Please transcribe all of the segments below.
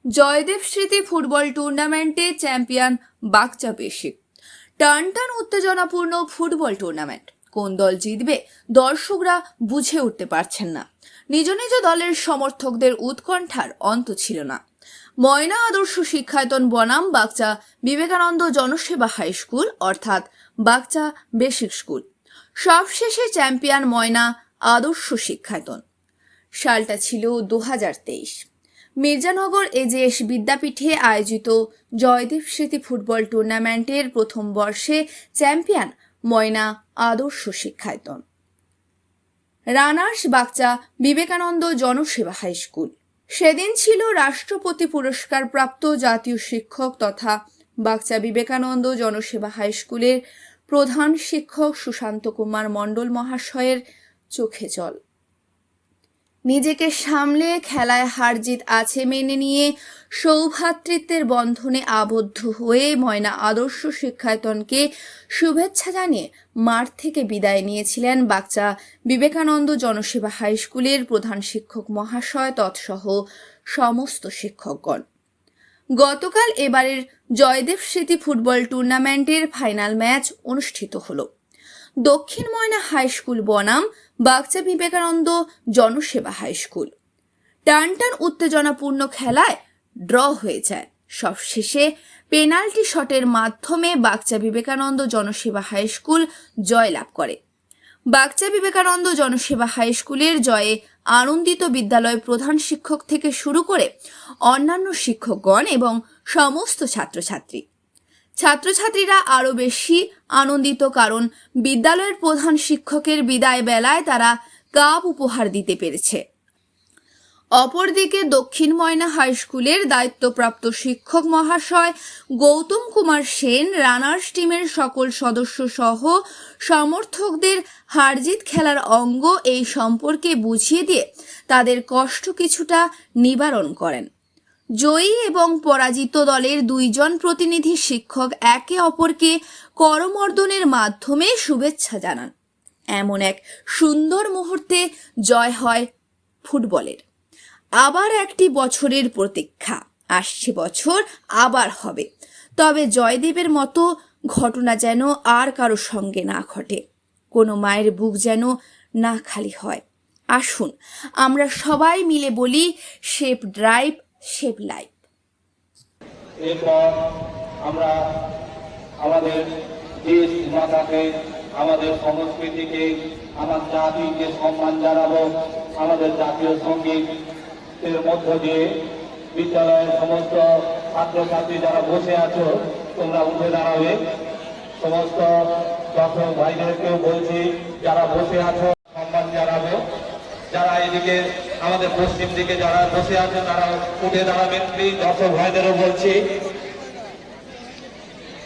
জয়দেব স্মৃতি ফুটবল টুর্নামেন্টে চ্যাম্পিয়ন বাগচা বেশিক। টান টান উত্তেজনাপূর্ণ ফুটবল টুর্নামেন্ট। কোন দল জিতবে দর্শকরা বুঝে উঠতে পারছেন না। নিজ নিজ দলের সমর্থকদের উৎকণ্ঠার অন্ত ছিল না। ময়না আদর্শ শিক্ষায়তন বনাম বাগচা বিবেকানন্দ জনসেবা হাই স্কুল অর্থাৎ বাগচা বেসিক স্কুল। সবশেষে চ্যাম্পিয়ন ময়না আদর্শ শিক্ষায়তন। সালটা ছিল 2023। মির্জানগর এজেএস বিদ্যাপীঠে আয়োজিত জয়দেব স্মৃতি ফুটবল টুর্নামেন্টের প্রথম বর্ষে champion Moyna Adarsha Shikshayatan. Runners Bagcha Vivekananda Janaseva high school. সেদিন ছিল রাষ্ট্রপতি পুরস্কার প্রাপ্ত জাতীয় শিক্ষক তথা বাগচা বিবেকানন্দ জনসেবা হাই স্কুলের প্রধান শিক্ষক সুশান্ত কুমার মণ্ডল মহাশয়ের চোখে জল। নিজেকে সামলে খেলায় হার জিত আছে মেনে নিয়ে সৌভ্রাতৃত্বের বন্ধনে আবদ্ধ হয়ে ময়না আদর্শ শিক্ষায়তনকে শুভেচ্ছা জানিয়ে মাঠ থেকে বিদায় নিয়েছিলেন বাগচা বিবেকানন্দ জনসেবা হাই স্কুলের প্রধান শিক্ষক মহাশয় তৎসহ সমস্ত শিক্ষকগণ। গতকাল এবারের জয়দেব স্মৃতি ফুটবল টুর্নামেন্টের ফাইনাল ম্যাচ অনুষ্ঠিত হলো। দক্ষিণ ময়না হাই স্কুল বনাম বাগচা বিবেকানন্দ জনসেবা হাই স্কুল। টান টান উত্তেজনাপূর্ণ খেলায় ড্র হয়ে যায়। সবশেষে পেনাল্টি শটের মাধ্যমে বাগচা বিবেকানন্দ জনসেবা হাই স্কুল জয়লাভ করে। বাগচা বিবেকানন্দ জনসেবা হাই স্কুলের জয়ে আনন্দিত বিদ্যালয় প্রধান শিক্ষক থেকে শুরু করে অন্যান্য শিক্ষকগণ এবং সমস্ত ছাত্রছাত্রীরা আরও বেশি আনন্দিত, কারণ বিদ্যালয়ের প্রধান শিক্ষকের বিদায় বেলায় তারা কাপ উপহার দিতে পেরেছে। অপরদিকে দক্ষিণ ময়না হাই স্কুলের দায়িত্বপ্রাপ্ত শিক্ষক মহাশয় গৌতম কুমার সেন রানার্স টিমের সকল সদস্য সহ সমর্থকদের হারজিত খেলার অঙ্গ এই সম্পর্কে বুঝিয়ে দিয়ে তাদের কষ্ট কিছুটা নিবারণ করেন। জয়ী এবং পরাজিত দলের দুইজন প্রতিনিধি শিক্ষক একে অপরকে করমর্দনের মাধ্যমে শুভেচ্ছা জানান। এমন এক সুন্দর মুহূর্তে জয় হয় ফুটবলের। আবার একটি বছরের প্রতীক্ষা, আসছে বছর আবার হবে, তবে জয়দেবের মতো ঘটনা যেন আর কারো সঙ্গে না ঘটে, কোনো মায়ের বুক যেন না খালি হয়। আসুন আমরা সবাই মিলে বলি, সেভ ড্রাইভ সেভ লাইফ। এরপর আমরা আমাদের দেশ মাতাকে, আমাদের সংস্কৃতিকে, আমার জাতিকে সম্মান জানাবো। আমাদের জাতীয় সঙ্গীত এর মধ্য দিয়ে বিদ্যালয়ের সমস্ত ছাত্রছাত্রী যারা বসে আছো তোমরা উঠে দাঁড়াবে। সমস্ত দর্শক ভাইদেরকেও বলছি যারা বসে আছো সম্মান জানাবো। যারা এদিকে আমাদের পশ্চিম দিকে যারা বসে আছে তারা উঠে দাঁড়াবেন প্লিজ। দর্শক ভাইদেরও বলছি,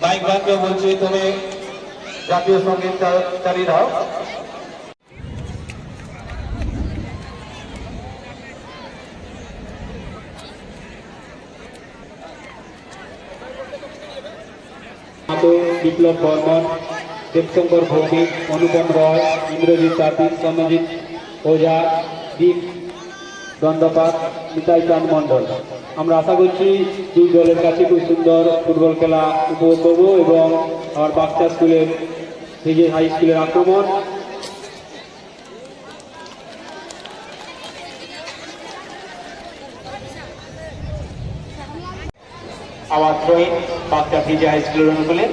মাইক ভাইকেও বলছি তুমি জাতীয় সঙ্গীত চালিয়ে দাও। বিপ্লব বর্মন, দেবশঙ্কর ভৌমিক, অনুপম রয়, ইন্দ্রজিৎ তাঁতি, সৌম্যজিৎ ওঝা, দীপ দণ্ডপাত, নিতাই চাঁদ মণ্ডল। আমরা আশা করছি দুই দলের কাছে খুব সুন্দর ফুটবল খেলা উপভোগ করবো এবং আমার বাগচা স্কুলের থেকে হাই স্কুলের আক্রমণ। আমার থ্রোইন বাগচা ভিজে হাই স্কুলের অনুকূলে।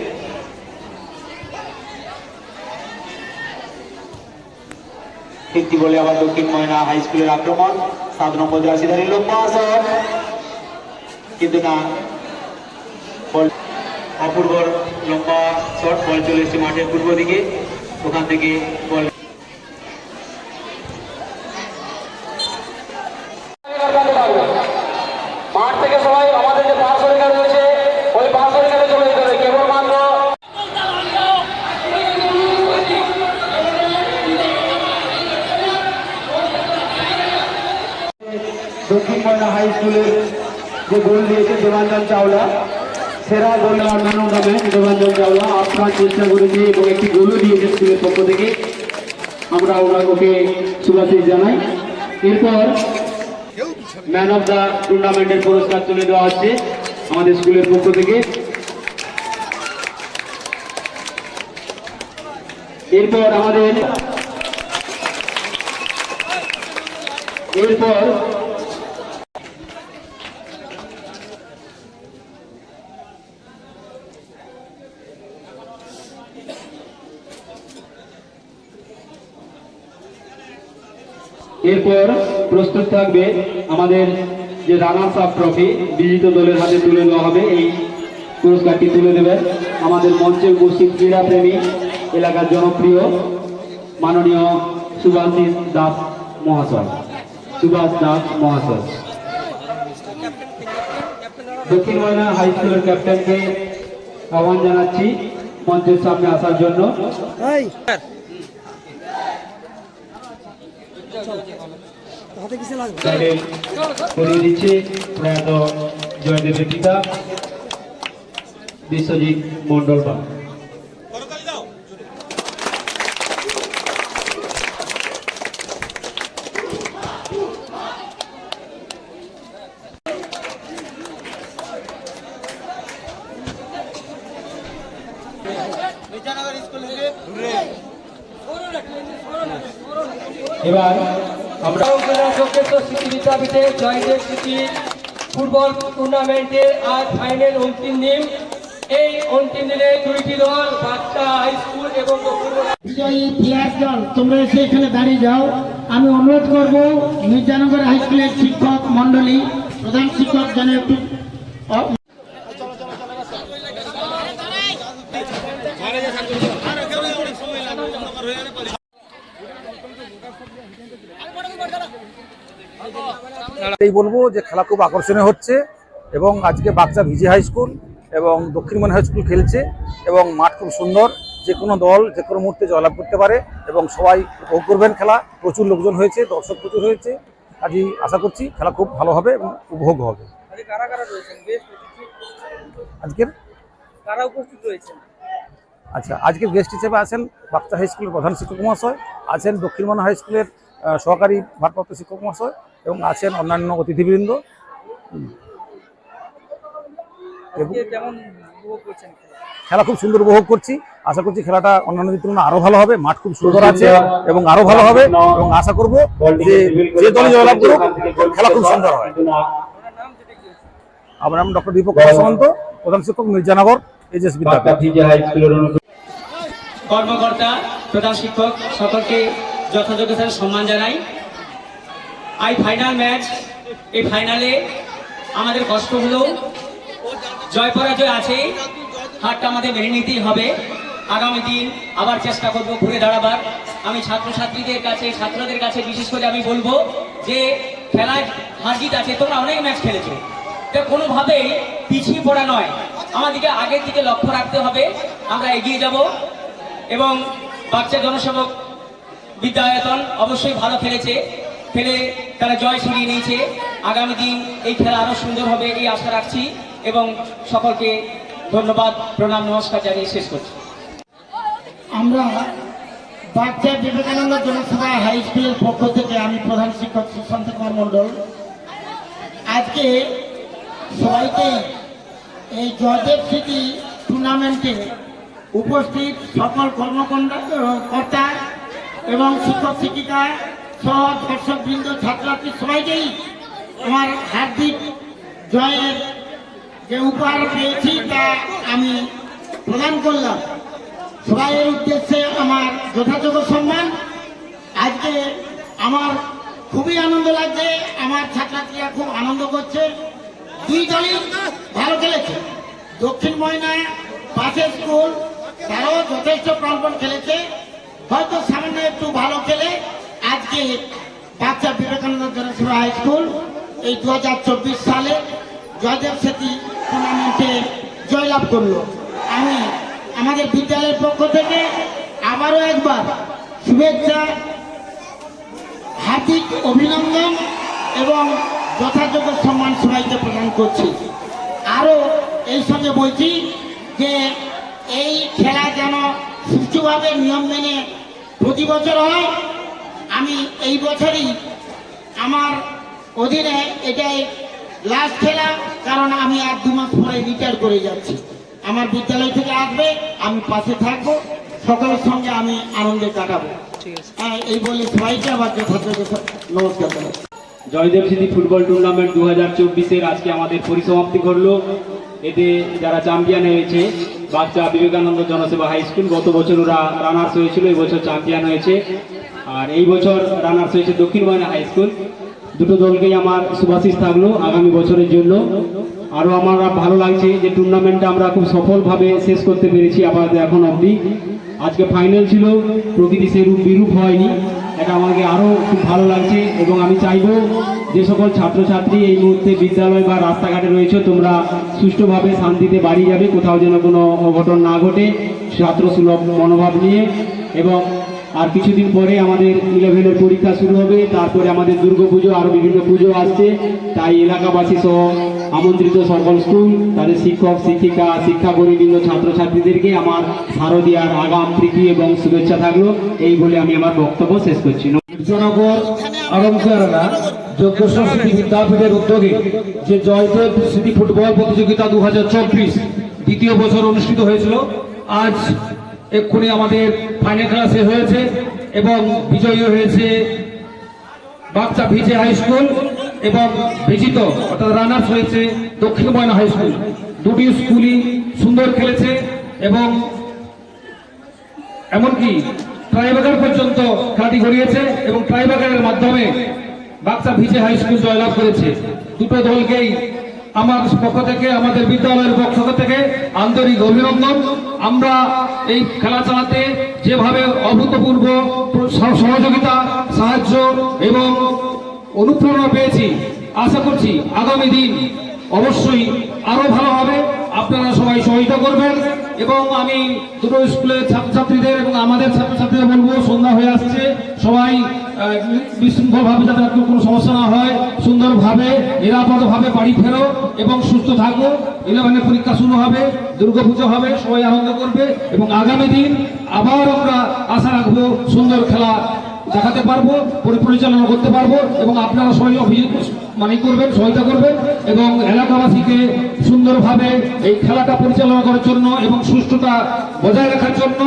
ফিরতি বলে আবার দক্ষিণ ময়না হাই স্কুলের আক্রমণ। 7 নম্বর জার্সিধারী লম্বা শট, কিন্তু না, অপূর্ব লম্বা শট, বল চলে এসেছে মাঠের পূর্ব দিকে, ওখান থেকে বল মাঠ থেকে সবাই আমাদের যে পাশ রেখা রয়েছে ওই পাশ রেখাতে চলে যেতে হবে। কেবলমাত্র দক্ষিণ ময়না হাই স্কুলের যে গোল দিয়েছে দেবাঞ্জন চাওলা, সেরা goal man of the match Debanjan Chawla আপনার চেষ্টা করেছে এবং একটি গোলও দিয়েছে স্কুলের পক্ষ থেকে। আমরা ওকে শুভাশিস জানাই। এরপর ম্যান অফ দ্য টুর্নামেন্টের পুরস্কার তুলে দেওয়া হচ্ছে আমাদের স্কুলের পক্ষ থেকে। এরপর প্রস্তুত থাকবে আমাদের যে রানার্স আপ ট্রফি, বিজিত দলের হাতে তুলে দেওয়া হবে। এই পুরস্কারটি তুলে দেবেন আমাদের মঞ্চে উপস্থিত ক্রীড়াপ্রেমী এলাকার জনপ্রিয় মাননীয় সুভাষ দাস মহাশয়। দক্ষিণ ময়না হাই স্কুলের ক্যাপ্টেনকে আহ্বান জানাচ্ছি মঞ্চের সামনে আসার জন্য। করিয়ে দিচ্ছে প্রয়াত জয়দেবের পিতা বিশ্বজিৎ মন্ডল বা। এবার আমরা স্মৃতি বিদ্যাপীঠে জয়দেব স্মৃতি ফুটবল টুর্নামেন্টের আজ ফাইনাল অন্তিম দিন। এই অন্তিম দিনে দুইটি দল বাচ্চা হাই স্কুল এবং বিজয়ী প্লেয়ার দল তোমরা এসে এখানে দাঁড়িয়ে যাও। আমি অনুরোধ করব মির্জানগর হাই স্কুলের শিক্ষক মন্ডলী, প্রধান শিক্ষক যেন একটু এই বলবো যে খেলা খুব আকর্ষণীয় হচ্ছে এবং আজকে বাগচা ভিজি হাই স্কুল এবং দক্ষিণ ময়না হাই স্কুল খেলছে এবং মাঠ খুব সুন্দর। যে কোনো দল যে কোনো মুহূর্তে জয়লাভ করতে পারে এবং সবাই উপভোগ করবেন খেলা। প্রচুর লোকজন হয়েছে, দর্শক প্রচুর হয়েছে। আজই আশা করছি খেলা খুব ভালো হবে এবং উপভোগ হবে। আজকের আচ্ছা, আজকের গেস্ট হিসেবে আছেন বাগচা হাই স্কুলের প্রধান শিক্ষক মহাশয়, আছেন দক্ষিণ ময়না হাই স্কুলের সহকারী ভারপ্রাপ্ত শিক্ষক মহাশয় এবং আছেন অন্যান্য অতিথিবৃন্দ। খেলা খুব সুন্দর উপভোগ করছি। আশা করছি খেলাটা অন্যান্য দিনের তুলনায় আরো ভালো হবে। মাঠ খুব সুন্দর আছে এবং আরো ভালো হবে এবং আশা করব যে দলই জয়লাভ করুক খেলা খুব সুন্দর হয়। আমার নাম ডক্টর দীপক সামন্ত, প্রধান শিক্ষক মির্জানগর এইচএস বিদ্যাপীঠ। কর্মকর্তা, প্রধান শিক্ষক সকলকে যথাযোগ্য সম্মান জানাই। আই ফাইনাল ম্যাচ, এই ফাইনালে আমাদের কষ্ট হলেও জয় পরাজয় আছে, হারটা আমাদের মেনে নিতেই হবে। আগামী দিন আবার চেষ্টা করব ঘুরে দাঁড়াবার। আমি ছাত্রছাত্রীদের কাছে, ছাত্রদের কাছে বিশেষ করে আমি বলবো যে খেলায় হার জিত আছে, তোমরা অনেক ম্যাচ খেলেছো, তো কোনোভাবেই পিছিয়ে পড়া নয়, আমাদেরকে আগের দিকে লক্ষ্য রাখতে হবে। আমরা এগিয়ে যাব এবং বাচ্চা জনসেবক বিদ্যায়তন অবশ্যই ভালো খেলেছে, খেলে তারা জয় ছিনিয়ে নিয়েছে। আগামী দিন এই খেলা আরো সুন্দর হবে এই আশা রাখছি এবং সকলকে ধন্যবাদ, প্রণাম, নমস্কার জানিয়ে শেষ করছি। আমরা বাগচা বিবেকানন্দ জনসভা হাই স্কুলের পক্ষ থেকে আমি প্রধান শিক্ষক সুশান্ত কুমার মন্ডল আজকে সবাইকে এই জয়দেব স্মৃতি টুর্নামেন্টে উপস্থিত সকল কর্মকর্তা এবং শিক্ষক শিক্ষিকা সহ দর্শকবৃন্দ, ছাত্রছাত্রী সবাইকেই আমার হার্দিক জয়ের যে উপহার পেয়েছি তা আমি প্রদান করলাম। সবাইয়ের উদ্দেশ্যে আমার যথাযোগ্য সম্মান। আজকে আমার খুবই আনন্দ লাগছে, আমার ছাত্রছাত্রীরা খুব আনন্দ করছে। দুই দলই ভালো খেলেছে। দক্ষিণ ময়না পাশের স্কুল তারাও যথেষ্ট প্রাণপণ খেলেছে, হয়তো সামনে একটু ভালো খেলে আজকে বাগচা বিবেকানন্দ জনসভা হাই স্কুল এই 2024 সালে জয়দেব স্মৃতি টুর্নামেন্টে জয়লাভ করলো। আমি আমাদের বিদ্যালয়ের পক্ষ থেকে আবারও একবার শুভেচ্ছা, হার্দিক অভিনন্দন এবং যথাযোগ্য সম্মান সবাইকে প্রদান করছি। আরও এই সঙ্গে বলছি যে এই খেলা যেন সুষ্ঠুভাবে নিয়ম মেনে প্রতি বছর হয়। আমি এই বছরই আমার অধীনে এটাই লাস্ট খেলা, কারণ আমি আর 2 মাস পরে রিটায়ার করে যাচ্ছি। আমার বিদ্যালয় থেকে আসবে, আমি পাশে থাকবো, সকলের সঙ্গে আমি আনন্দে কাটাবো। এই বলে সবাইকে আবার যথাযথ নমস্কার জানাই। জয়দেব স্মৃতি ফুটবল টুর্নামেন্ট 2024-এর আজকে আমাদের পরিসমাপ্তি ঘটলো। এতে যারা চ্যাম্পিয়ন হয়েছে বাচ্চা বিবেকানন্দ জনসেবা হাই স্কুল, গত বছর ওরা রানার্স হয়েছিল, এই বছর চ্যাম্পিয়ন হয়েছে। আর এই বছর রানার্স হয়েছে দক্ষিণ ময়না হাই স্কুল। দুটো দলকেই আমার শুভাশিস থাকলো আগামী বছরের জন্য। আরও আমার ভালো লাগছে যে টুর্নামেন্টটা আমরা খুব সফলভাবে শেষ করতে পেরেছি আপাতত এখন অবধি। আজকে ফাইনাল ছিল, প্রকৃতি সেরূপ বিরূপ হয়নি, এটা আমাকে আরও খুব ভালো লাগছে। এবং আমি চাইবো যে সকল ছাত্রছাত্রী এই মুহূর্তে বিদ্যালয় বা রাস্তাঘাটে রয়েছে, তোমরা সুষ্ঠুভাবে শান্তিতে বাড়ি যাবে, কোথাও যেন কোনো অঘটন না ঘটে, ছাত্রসুলভ মনোভাব নিয়ে। এবং আর কিছুদিন পরে আমাদের 11-এর পরীক্ষা শুরু হবে, তারপরে আমাদের দুর্গাপুজো, আরও বিভিন্ন পুজো আসছে। তাই এলাকাবাসী সহ আমন্ত্রিত সকল স্কুল, তাদের শিক্ষক শিক্ষিকা, শিক্ষাকর্মীবৃন্দ, ছাত্রছাত্রীদেরকে আমার শারদীয়ার আগাম প্রীতি এবং শুভেচ্ছা থাকলো। এই বলে আমি আমার বক্তব্য শেষ করছি। জনগণ আরম্ভকাররা যজ্ঞেশ্বর স্মৃতি বিদ্যাপীঠের উদ্যোগে যে জয়দেব স্মৃতি ফুটবল প্রতিযোগিতা 2024 দ্বিতীয় বছর অনুষ্ঠিত হয়েছিল, আজ এক্ষুনি আমাদের ফাইনাল খেলা শেষ হয়েছে এবং বিজয়ী হয়েছে বাচ্চা ভিজে হাই স্কুল এবং বিজিত অর্থাৎ রানার্স হয়েছে দক্ষিণ ময়না হাই স্কুল। দুটি স্কুলই সুন্দর খেলেছে এবং এমনকি ট্রাইব্রেকার পর্যন্ত খেলাটি গড়িয়েছে এবং ট্রাইব্রেকারের মাধ্যমে বাচ্চা ভিজে হাই স্কুল জয়লাভ করেছে। দুটো দলকেই আমার পক্ষ থেকে, আমাদের বিদ্যালয়ের পক্ষ থেকে আন্তরিক অভিনন্দন। আমরা এই খেলা চালাতে যেভাবে অভূতপূর্ব সহযোগিতা, সাহায্য এবং অনুপ্রেরণা পেয়েছি, আশা করছি আগামী দিন অবশ্যই আরো ভালো হবে। আপনারা সবাই সহযোগিতা করবেন এবং আমি দুটো স্কুলের ছাত্রছাত্রীদের এবং আমাদের ছাত্রছাত্রীদের বলবো, সন্ধ্যা হয়ে আসছে, সবাই বিশৃঙ্খলভাবে যাতে কোনো সমস্যা না হয়, সুন্দরভাবে নিরাপদভাবে বাড়ি ফেরো এবং সুস্থ থাকো। 11-এর পরীক্ষা শুরু হবে, দুর্গাপুজো হবে, সবাই আনন্দ করবে এবং আগামী দিন আবার আমরা আশা রাখবো সুন্দর খেলা দেখাতে পারবো, পরিচালনা করতে পারবো এবং আপনারা সবাই করবেন, সহায়তা করবেন এবং এলাকাবাসীকে সুন্দরভাবে এই খেলাটা পরিচালনা করার জন্য এবং সুষ্ঠুতা বজায় রাখার জন্য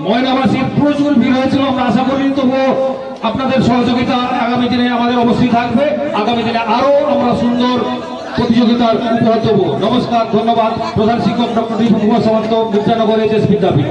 ময়নাবাসীর প্রচুর ভিড় হয়েছিল। আমরা আশা করি তবুও আপনাদের সহযোগিতা আগামী দিনে আমাদের অবশ্যই থাকবে। আগামী দিনে আরো আমরা সুন্দর প্রতিযোগিতার উপহার দেবো। নমস্কার, ধন্যবাদ। প্রধান শিক্ষক ডক্টর ডি সামন্ত বিদ্যানগর এইচএস বিদ্যাপীঠ।